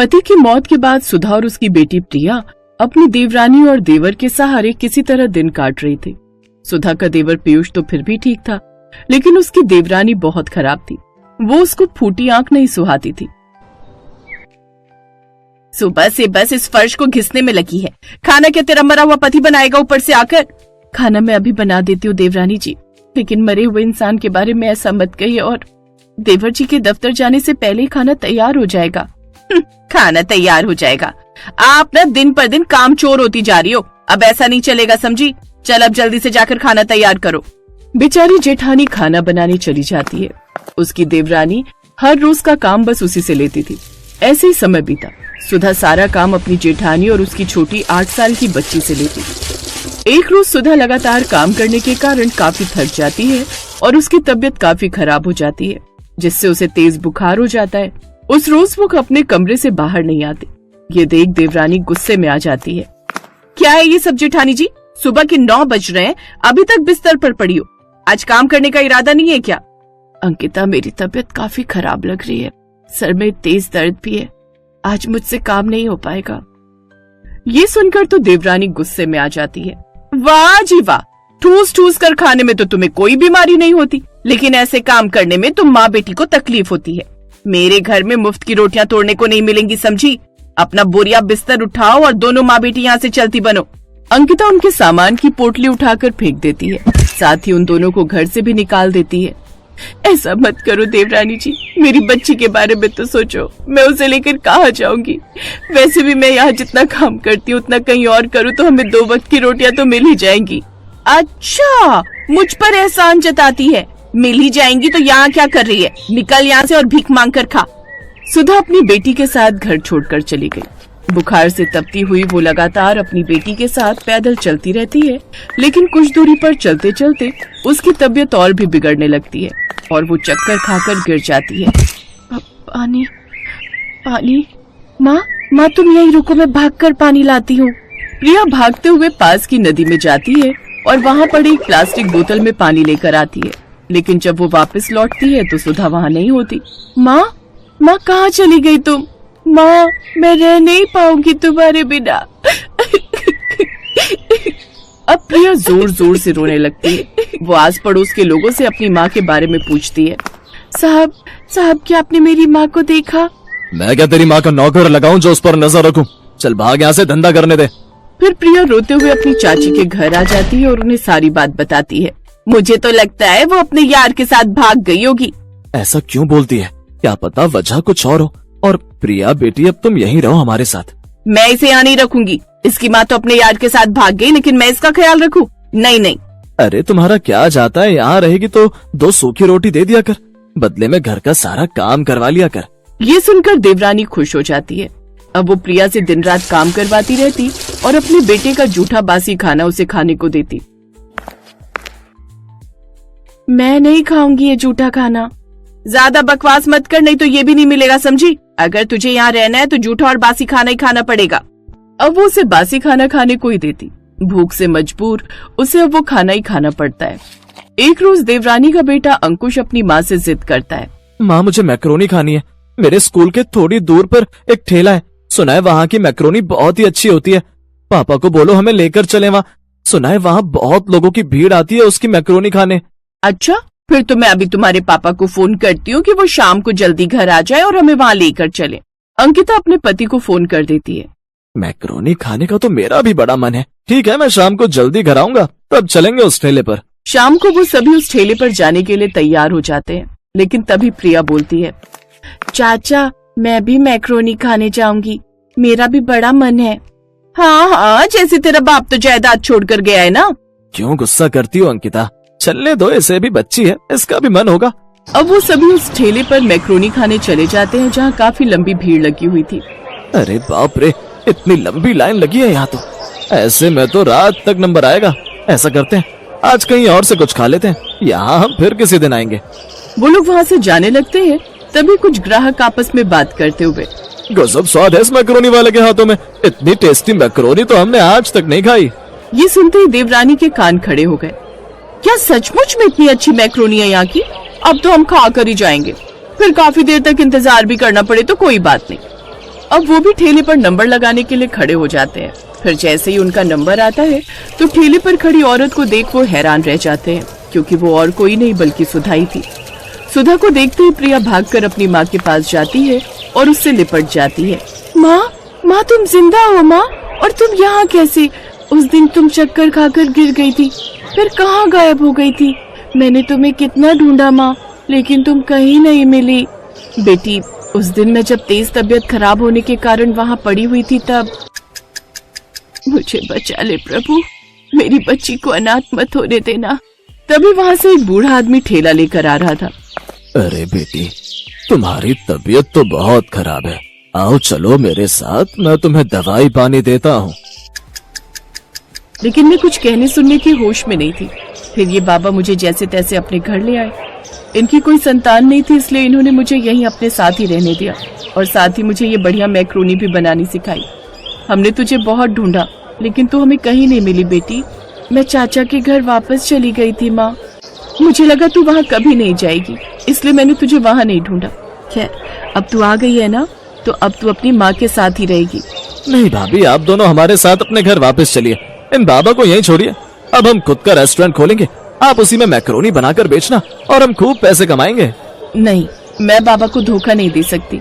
पति की मौत के बाद सुधा और उसकी बेटी प्रिया अपनी देवरानी और देवर के सहारे किसी तरह दिन काट रही थी। सुधा का देवर पीयूष तो फिर भी ठीक था, लेकिन उसकी देवरानी बहुत खराब थी। वो उसको फूटी आंख नहीं सुहाती थी। सुबह से बस इस फर्श को घिसने में लगी है। खाना क्या तेरा मरा हुआ पति बनाएगा ऊपर से आकर? खाना मैं अभी बना देती हूँ देवरानी जी, लेकिन मरे हुए इंसान के बारे में ऐसा मत कहिए, और देवर जी के दफ्तर जाने से पहले ही खाना तैयार हो जाएगा। खाना तैयार हो जाएगा? आप ना दिन पर दिन काम चोर होती जा रही हो। अब ऐसा नहीं चलेगा, समझी? चल अब जल्दी से जाकर खाना तैयार करो। बेचारी जेठानी खाना बनाने चली जाती है। उसकी देवरानी हर रोज का काम बस उसी से लेती थी। ऐसे ही समय बीता। सुधा सारा काम अपनी जेठानी और उसकी छोटी 8 साल की बच्ची से लेती थी। एक रोज सुधा लगातार काम करने के कारण काफी थक जाती है और उसकी तबीयत काफी खराब हो जाती है, जिससे उसे तेज बुखार हो जाता है। उस रोज वो अपने कमरे से बाहर नहीं आती। ये देख देवरानी गुस्से में आ जाती है। क्या है ये सब जेठानी जी? सुबह के 9 बज रहे हैं, अभी तक बिस्तर पर पड़ी हो। आज काम करने का इरादा नहीं है क्या? अंकिता, मेरी तबीयत काफी खराब लग रही है, सर में तेज दर्द भी है, आज मुझसे काम नहीं हो पाएगा। ये सुनकर तो देवरानी गुस्से में आ जाती है। वाह जी वाह, ठूस ठूस कर खाने में तो तुम्हें कोई बीमारी नहीं होती, लेकिन ऐसे काम करने में तुम माँ बेटी को तकलीफ होती है। मेरे घर में मुफ्त की रोटियां तोड़ने को नहीं मिलेंगी, समझी? अपना बोरिया बिस्तर उठाओ और दोनों माँ बेटी यहाँ से चलती बनो। अंकिता उनके सामान की पोटली उठाकर फेंक देती है, साथ ही उन दोनों को घर से भी निकाल देती है। ऐसा मत करो देवरानी जी, मेरी बच्ची के बारे में तो सोचो। मैं उसे लेकर कहाँ जाऊंगी? वैसे भी मैं यहाँ जितना काम करती हूँ उतना कहीं और करूँ तो हमें 2 वक्त की रोटियां तो मिल ही जाएंगी। अच्छा, मुझ पर एहसान जताती है। मिल ही जाएंगी तो यहाँ क्या कर रही है? निकल यहाँ से और भीख मांग कर खा। सुधा अपनी बेटी के साथ घर छोड़कर चली गई। बुखार से तपती हुई वो लगातार अपनी बेटी के साथ पैदल चलती रहती है, लेकिन कुछ दूरी पर चलते चलते उसकी तबीयत और भी बिगड़ने लगती है और वो चक्कर खाकर गिर जाती है। पानी पानी, माँ तुम यहीं रुको, मैं भागकर पानी लाती हूँ। प्रिया भागते हुए पास की नदी में जाती है और वहाँ पड़ी एक प्लास्टिक बोतल में पानी लेकर आती है, लेकिन जब वो वापस लौटती है तो सुधा वहाँ नहीं होती। माँ कहाँ चली गई तुम? माँ, मैं रह नहीं पाऊंगी तुम्हारे बिना। अब प्रिया जोर जोर से रोने लगती है। वो आस पड़ोस के लोगों से अपनी माँ के बारे में पूछती है। साहब क्या आपने मेरी माँ को देखा? मैं क्या तेरी माँ का नौकर लगाऊं जो उस पर नजर रखूं? चल भाग यहाँ से, धंधा करने दे। फिर प्रिया रोते हुए अपनी चाची के घर आ जाती है और उन्हें सारी बात बताती है। मुझे तो लगता है वो अपने यार के साथ भाग गई होगी। ऐसा क्यों बोलती है? क्या पता वजह कुछ और हो। और प्रिया बेटी, अब तुम यहीं रहो हमारे साथ। मैं इसे यहाँ नहीं रखूंगी। इसकी माँ तो अपने यार के साथ भाग गई, लेकिन मैं इसका ख्याल रखूं? नहीं। अरे तुम्हारा क्या जाता है, यहाँ रहेगी तो 2 सूखी रोटी दे दिया कर, बदले में घर का सारा काम करवा लिया कर। ये सुनकर देवरानी खुश हो जाती है। अब वो प्रिया से दिन रात काम करवाती रहती और अपने बेटे का जूठा बासी खाना उसे खाने को देती। मैं नहीं खाऊंगी ये जूठा खाना। ज्यादा बकवास मत कर, नहीं तो ये भी नहीं मिलेगा, समझी? अगर तुझे यहाँ रहना है तो जूठा और बासी खाना ही खाना पड़ेगा। अब वो उसे बासी खाना खाने को ही देती। भूख से मजबूर उसे अब वो खाना ही खाना पड़ता है। एक रोज देवरानी का बेटा अंकुश अपनी माँ से जिद करता है। माँ, मुझे मैक्रोनी खानी है। मेरे स्कूल के थोड़ी दूर पर एक ठेला है, सुना है वहाँ की मैक्रोनी बहुत ही अच्छी होती है। पापा को बोलो हमें लेकर चले वहाँ। सुना है वहाँ बहुत लोगों की भीड़ आती है उसकी मैक्रोनी खाने। अच्छा, फिर तो मैं अभी तुम्हारे पापा को फोन करती हूँ कि वो शाम को जल्दी घर आ जाए और हमें वहाँ लेकर चले। अंकिता अपने पति को फोन कर देती है। मैक्रोनी खाने का तो मेरा भी बड़ा मन है। ठीक है, मैं शाम को जल्दी घर आऊंगा, तब चलेंगे उस ठेले पर। शाम को वो सभी उस ठेले पर जाने के लिए तैयार हो जाते हैं, लेकिन तभी प्रिया बोलती है। चाचा, मैं भी मैक्रोनी खाने जाऊंगी, मेरा भी बड़ा मन है। हाँ, जैसे तेरा बाप तो जायदाद छोड़कर गया है ना। क्यों गुस्सा करती हो अंकिता? चलने दो, इसे भी बच्ची है, इसका भी मन होगा। अब वो सभी उस ठेले पर मैक्रोनी खाने चले जाते हैं, जहाँ काफी लंबी भीड़ लगी हुई थी। अरे बाप रे, इतनी लंबी लाइन लगी है यहाँ तो। ऐसे में तो रात तक नंबर आएगा। ऐसा करते हैं, आज कहीं और से कुछ खा लेते हैं, यहाँ हम फिर किसी दिन आएंगे। वो लोग वहाँ से जाने लगते हैं, तभी कुछ ग्राहक आपस में बात करते हुए। गजब स्वाद है इस मैक्रोनी वाले के हाथों में। इतनी टेस्टी मैक्रोनी तो हमने आज तक नहीं खाई। ये सुनते ही देवरानी के कान खड़े हो गए। क्या सचमुच में इतनी अच्छी मैक्रोनी है यहाँ की? अब तो हम खा कर ही जाएंगे, फिर काफी देर तक इंतजार भी करना पड़े तो कोई बात नहीं। अब वो भी ठेले पर नंबर लगाने के लिए खड़े हो जाते हैं। फिर जैसे ही उनका नंबर आता है तो ठेले पर खड़ी औरत को देख वो हैरान रह जाते हैं, क्योंकि वो और कोई नहीं बल्कि सुधा ही थी। सुधा को देखते ही प्रिया भागकर अपनी माँ के पास जाती है और उससे लिपट जाती है। माँ तुम जिंदा हो माँ? और तुम यहाँ कैसे? उस दिन तुम चक्कर खाकर गिर गई थी, फिर कहाँ गायब हो गई थी? मैंने तुम्हें कितना ढूंढा माँ, लेकिन तुम कहीं नहीं मिली। बेटी, उस दिन मैं जब तेज तबीयत खराब होने के कारण वहाँ पड़ी हुई थी तब। मुझे बचा ले प्रभु, मेरी बच्ची को अनाथ मत होने देना। तभी वहाँ से एक बूढ़ा आदमी ठेला लेकर आ रहा था। अरे बेटी, तुम्हारी तबीयत तो बहुत खराब है, आओ चलो मेरे साथ, मैं तुम्हें दवाई पानी देता हूँ। लेकिन मैं कुछ कहने सुनने की होश में नहीं थी। फिर ये बाबा मुझे जैसे तैसे अपने घर ले आए। इनकी कोई संतान नहीं थी, इसलिए इन्होंने मुझे यहीं अपने साथ ही रहने दिया और साथ ही मुझे ये बढ़िया मैक्रोनी भी बनानी सिखाई। हमने तुझे बहुत ढूंढा, लेकिन तू हमें कहीं नहीं मिली बेटी। मैं चाचा के घर वापस चली गई थी माँ। मुझे लगा तू वहाँ कभी नहीं जाएगी, इसलिए मैंने तुझे वहाँ नहीं ढूंढा। खैर, अब तू आ गई है ना, तो अब तू अपनी माँ के साथ ही रहेगी। नहीं भाभी, आप दोनों हमारे साथ अपने घर वापस चलिए, इन बाबा को यहीं छोड़िए। अब हम खुद का रेस्टोरेंट खोलेंगे, आप उसी में मैक्रोनी बनाकर बेचना और हम खूब पैसे कमाएंगे। नहीं, मैं बाबा को धोखा नहीं दे सकती।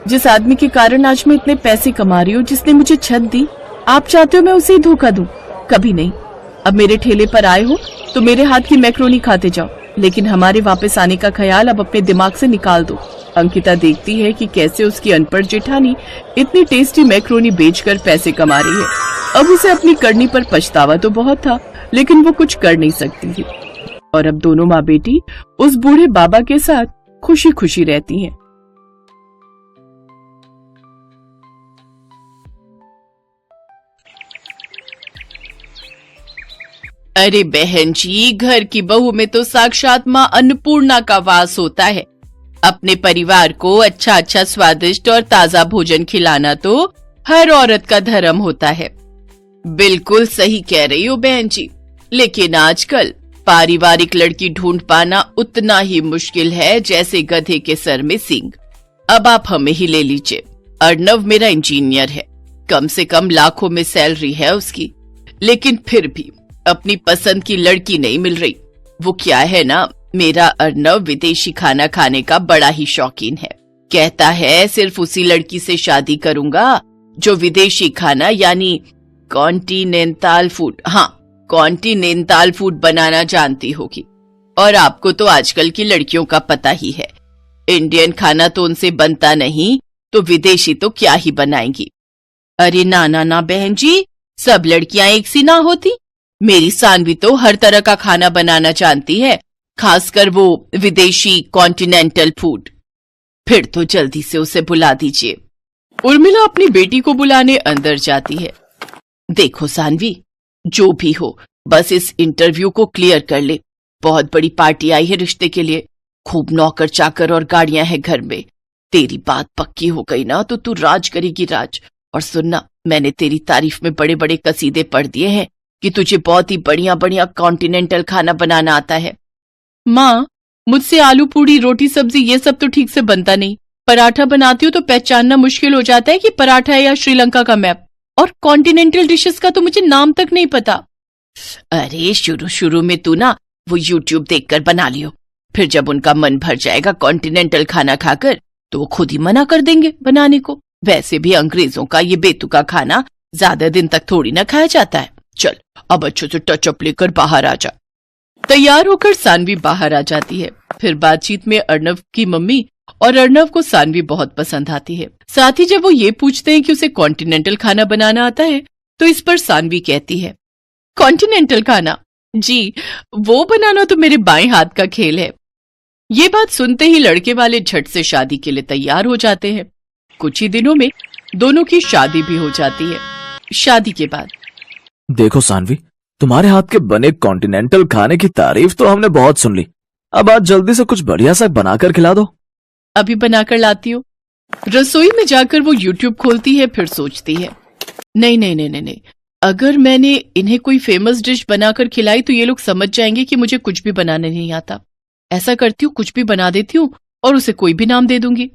जिस आदमी के कारण आज मैं इतने पैसे कमा रही हूँ, जिसने मुझे छत दी, आप चाहते हो मैं उसे ही धोखा दूं? कभी नहीं। अब मेरे ठेले पर आए हो तो मेरे हाथ की मैक्रोनी खाते जाओ, लेकिन हमारे वापस आने का ख्याल अब अपने दिमाग से निकाल दो। अंकिता देखती है कि कैसे उसकी अनपढ़ जेठानी इतनी टेस्टी मैक्रोनी बेचकर पैसे कमा रही है। अब उसे अपनी करनी पर पछतावा तो बहुत था, लेकिन वो कुछ कर नहीं सकती थी। और अब दोनों माँ बेटी उस बूढ़े बाबा के साथ खुशी खुशी रहती हैं। अरे बहन जी, घर की बहू में तो साक्षात माँ अन्नपूर्णा का वास होता है। अपने परिवार को अच्छा अच्छा स्वादिष्ट और ताजा भोजन खिलाना तो हर औरत का धर्म होता है। बिल्कुल सही कह रही हो बहन जी, लेकिन आजकल पारिवारिक लड़की ढूंढ पाना उतना ही मुश्किल है जैसे गधे के सर में सींग। अब आप हमें ही ले लीजिए। अर्णव मेरा इंजीनियर है, कम से कम लाखों में सैलरी है उसकी, लेकिन फिर भी अपनी पसंद की लड़की नहीं मिल रही। वो क्या है ना, मेरा अर्णव विदेशी खाना खाने का बड़ा ही शौकीन है। कहता है सिर्फ उसी लड़की से शादी करूंगा जो विदेशी खाना यानी कॉन्टिनेंटल फूड, कॉन्टिनेंटल फूड बनाना जानती होगी। और आपको तो आजकल की लड़कियों का पता ही है, इंडियन खाना तो उनसे बनता नहीं, तो विदेशी तो क्या ही बनाएंगी। अरे ना बहन जी, सब लड़कियां एक सी ना होती। मेरी सानवी तो हर तरह का खाना बनाना जानती है, खासकर वो विदेशी कॉन्टिनेंटल फूड। फिर तो जल्दी से उसे बुला दीजिए। उर्मिला अपनी बेटी को बुलाने अंदर जाती है। देखो सानवी, जो भी हो, बस इस इंटरव्यू को क्लियर कर ले। बहुत बड़ी पार्टी आई है रिश्ते के लिए, खूब नौकर चाकर और गाड़ियां हैं घर में। तेरी बात पक्की हो गई ना तो तू राज करेगी राज। और सुनना, मैंने तेरी तारीफ में बड़े बड़े कसीदे पढ़ दिए हैं कि तुझे बहुत ही बढ़िया बढ़िया कॉन्टिनेंटल खाना बनाना आता है। माँ, मुझसे आलू पूड़ी रोटी सब्जी ये सब तो ठीक से बनता नहीं। पराठा बनाती हूँ तो पहचानना मुश्किल हो जाता है कि पराठा है या श्रीलंका का मैप। और कॉन्टिनेंटल डिशेस का तो मुझे नाम तक नहीं पता। अरे शुरू में तू ना वो यूट्यूब देखकर बना लियो, फिर जब उनका मन भर जाएगा कॉन्टिनेंटल खाना खाकर तो वो खुद ही मना कर देंगे बनाने को। वैसे भी अंग्रेजों का ये बेतुका खाना ज्यादा दिन तक थोड़ी ना खाया जाता है। चल अब अच्छे से टचअप लेकर बाहर आ जा। तैयार होकर सानवी बाहर आ जाती है। फिर बातचीत में अर्णव की मम्मी और अर्णव को सानवी बहुत पसंद आती है। साथ ही जब वो ये पूछते हैं कि उसे कॉन्टिनेंटल खाना बनाना आता है तो इस पर सानवी कहती है, कॉन्टिनेंटल खाना? जी, वो बनाना तो मेरे बाएं हाथ का खेल है। ये बात सुनते ही लड़के वाले झट से शादी के लिए तैयार हो जाते हैं। कुछ ही दिनों में दोनों की शादी भी हो जाती है। शादी के बाद देखो सानवी, तुम्हारे हाथ के बने कॉन्टिनेंटल खाने की तारीफ तो हमने बहुत सुन ली, अब आज जल्दी से कुछ बढ़िया सा बनाकर खिला दो। अभी बनाकर लाती हूँ। रसोई में जाकर वो यूट्यूब खोलती है, फिर सोचती है, नहीं, अगर मैंने इन्हें कोई फेमस डिश बनाकर खिलाई तो ये लोग समझ जाएंगे कि मुझे कुछ भी बनाने नहीं आता। ऐसा करती हूँ, कुछ भी बना देती हूँ और उसे कोई भी नाम दे दूंगी।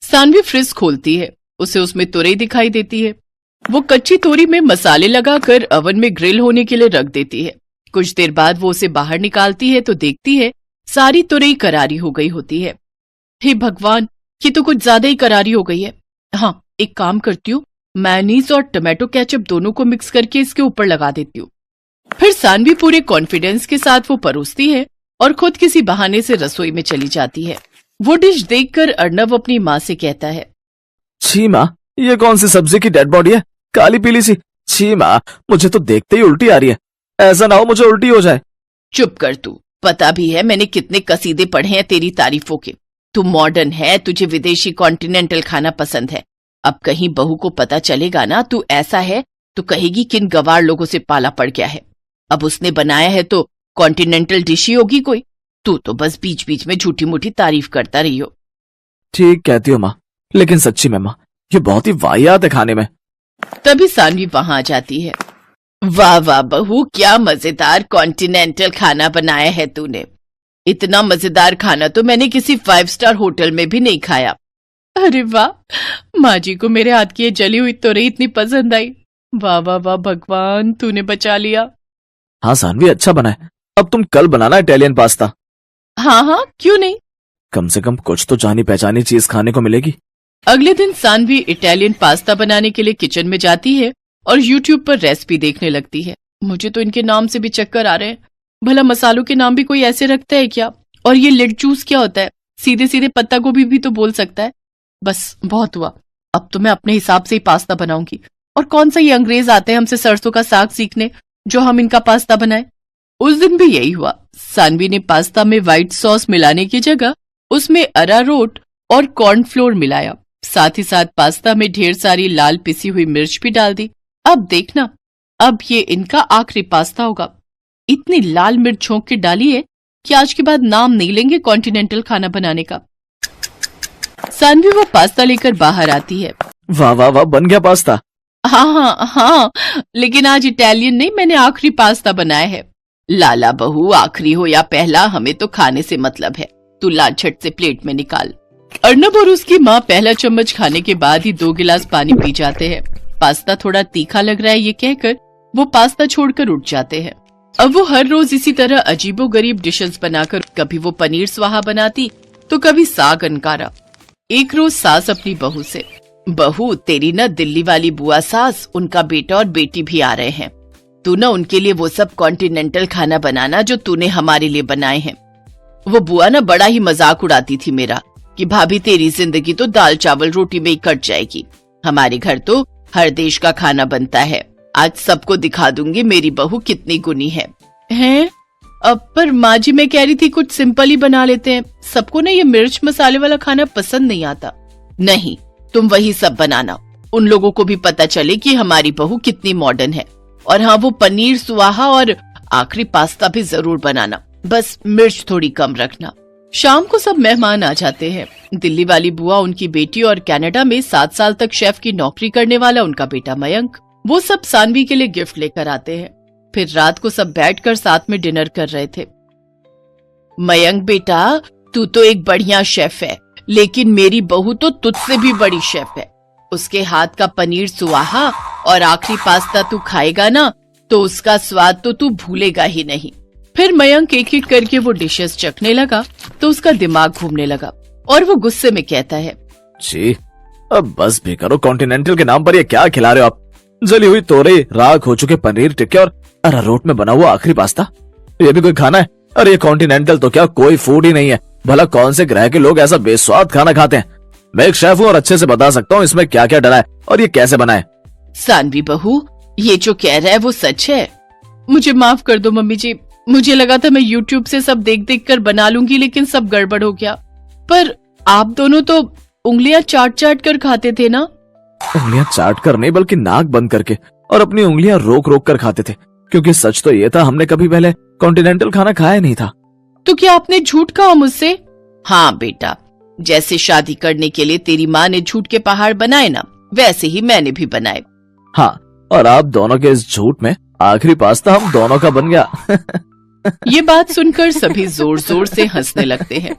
सानवी फ्रिज खोलती है, उसे उसमें तुरई दिखाई देती है। वो कच्ची तोरी में मसाले लगाकर ओवन में ग्रिल होने के लिए रख देती है। कुछ देर बाद वो उसे बाहर निकालती है तो देखती है सारी तुरई करारी हो गई होती है। हे भगवान, ये तो कुछ ज्यादा ही करारी हो गई है। हाँ, एक काम करती हूँ, मेयोनीज और टमाटो केचप दोनों को मिक्स करके इसके ऊपर लगा देती हूँ। फिर सानवी पूरे कॉन्फिडेंस के साथ वो परोसती है और खुद किसी बहाने से रसोई में चली जाती है। वो डिश देखकर अर्णव अपनी माँ से कहता है, छी माँ, ये कौन सी सब्जी की डेड बॉडी है, काली पीली सी। छी माँ, मुझे तो देखते ही उल्टी आ रही है। ऐसा ना हो मुझे उल्टी हो जाए। चुप कर तू, पता भी है मैंने कितने कसीदे पढ़े हैं तेरी तारीफों के। तू मॉडर्न है, तुझे विदेशी कॉन्टिनेंटल खाना पसंद है। अब कहीं बहू को पता चलेगा ना तू ऐसा है तो कहेगी किन गवार लोगों से पाला पड़ गया है। अब उसने बनाया है तो कॉन्टिनेंटल डिश ही होगी कोई। तू तो बस बीच बीच में झूठी मूठी तारीफ करता रही हो। ठीक कहती हो माँ, लेकिन सच्ची में माँ, ये बहुत ही वाहियात है खाने में। तभी सानवी वहां आ जाती है। वाह वाह बहू, क्या मजेदार कॉन्टिनेंटल खाना बनाया है तूने। इतना मजेदार खाना तो मैंने किसी 5 स्टार होटल में भी नहीं खाया। अरे वाह, माँ जी को मेरे हाथ की ये जली हुई तोरई इतनी पसंद आई। वाह वाह वाह भगवान, तूने बचा लिया। हाँ सानवी, अच्छा बना है। अब तुम कल बनाना इटालियन पास्ता। हाँ हाँ, क्यों नहीं। कम से कम कुछ तो जानी पहचानी चीज खाने को मिलेगी। अगले दिन सानवी इटालियन पास्ता बनाने के लिए किचन में जाती है और YouTube पर रेसिपी देखने लगती है। मुझे तो इनके नाम से भी चक्कर आ रहे हैं। भला मसालों के नाम भी कोई ऐसे रखता है क्या? और ये लिट जूस क्या होता है? सीधे सीधे पत्ता गोभी भी तो बोल सकता है। बस बहुत हुआ, अब तो मैं अपने हिसाब से ही पास्ता बनाऊंगी। और कौन सा ये अंग्रेज आते हैं हमसे सरसों का साग सीखने जो हम इनका पास्ता बनाए। उस दिन भी यही हुआ। सानवी ने पास्ता में व्हाइट सॉस मिलाने की जगह उसमें अरारोट और कॉर्नफ्लोर मिलाया। साथ ही साथ पास्ता में ढेर सारी लाल पिसी हुई मिर्च भी डाल दी। अब देखना, अब ये इनका आखिरी पास्ता होगा। इतनी लाल मिर्च झोंक के डाली है कि आज के बाद नाम नहीं लेंगे कॉन्टिनेंटल खाना बनाने का। सानवी वो पास्ता लेकर बाहर आती है। वाह वाह वाह, बन गया पास्ता। हाँ हाँ हाँ, लेकिन आज इटालियन नहीं, मैंने आखिरी पास्ता बनाया है। लाला बहू, आखिरी हो या पहला, हमें तो खाने से मतलब है। तू ला झट से प्लेट में निकाल। अर्णव और उसकी माँ पहला चम्मच खाने के बाद ही 2 गिलास पानी पी जाते हैं। पास्ता थोड़ा तीखा लग रहा है ये कहकर वो पास्ता छोड़कर उठ जाते हैं। अब वो हर रोज इसी तरह अजीबोगरीब डिशेस बनाकर कभी वो पनीर स्वाहा बनाती तो कभी साग अनकारा। एक रोज सास अपनी बहू से, बहू तेरी ना दिल्ली वाली बुआ सास, उनका बेटा और बेटी भी आ रहे हैं। तू ना उनके लिए वो सब कॉन्टिनेंटल खाना बनाना जो तूने हमारे लिए बनाए हैं। वो बुआ ना बड़ा ही मजाक उड़ाती थी मेरा कि भाभी तेरी जिंदगी तो दाल चावल रोटी में ही कट जाएगी। हमारे घर तो हर देश का खाना बनता है। आज सबको दिखा दूंगी मेरी बहू कितनी गुनी है। हैं? अब पर माँ जी, मैं कह रही थी कुछ सिंपल ही बना लेते हैं। सबको ना ये मिर्च मसाले वाला खाना पसंद नहीं आता। नहीं, तुम वही सब बनाना, उन लोगों को भी पता चले कि हमारी बहू कितनी मॉडर्न है। और हाँ, वो पनीर सुहाहा और आखिरी पास्ता भी जरूर बनाना, बस मिर्च थोड़ी कम रखना। शाम को सब मेहमान आ जाते हैं। दिल्ली वाली बुआ, उनकी बेटी और कनाडा में 7 साल तक शेफ की नौकरी करने वाला उनका बेटा मयंक, वो सब सानवी के लिए गिफ्ट लेकर आते हैं। फिर रात को सब बैठकर साथ में डिनर कर रहे थे। मयंक बेटा, तू तो एक बढ़िया शेफ है, लेकिन मेरी बहू तो तुझसे भी बड़ी शेफ है। उसके हाथ का पनीर सुहाहा और आखिरी पास्ता तू खाएगा ना तो उसका स्वाद तो तू भूलेगा ही नहीं। फिर मयंक एक एक करके वो डिशेस चखने लगा तो उसका दिमाग घूमने लगा और वो गुस्से में कहता है, जी अब बस भी करो, कॉन्टिनेंटल के नाम पर ये क्या खिला रहे हो आप? जली हुई तोरई, राख हो चुके पनीर टिक्के और अरारोट में बना हुआ आखिरी पास्ता, ये भी कोई खाना है? अरे ये कॉन्टिनेंटल तो क्या कोई फूड ही नहीं है। भला कौन से ग्रह के लोग ऐसा बेस्वाद खाना खाते हैं? मैं एक शेफ हूँ और अच्छे से बता सकता हूँ इसमें क्या क्या डला है और ये कैसे बना है। सानवी बहू, ये जो कह रहा है वो सच है। मुझे माफ कर दो मम्मी जी, मुझे लगा था मैं YouTube से सब देख देख कर बना लूंगी, लेकिन सब गड़बड़ हो गया। पर आप दोनों तो उंगलियां चाट चाट कर खाते थे ना? उंगलियां चाट कर नहीं, बल्कि नाक बंद करके और अपनी उंगलियां रोक रोक कर खाते थे, क्योंकि सच तो ये था हमने कभी पहले कॉन्टिनेंटल खाना खाया नहीं था। तो क्या आपने झूठ कहा मुझसे? हाँ बेटा, जैसे शादी करने के लिए तेरी माँ ने झूठ के पहाड़ बनाए ना, वैसे ही मैंने भी बनाए। हाँ, और आप दोनों के इस झूठ में आखिरी पास्ता हम दोनों का बन गया। ये बात सुनकर सभी जोर जोर से हंसने लगते हैं।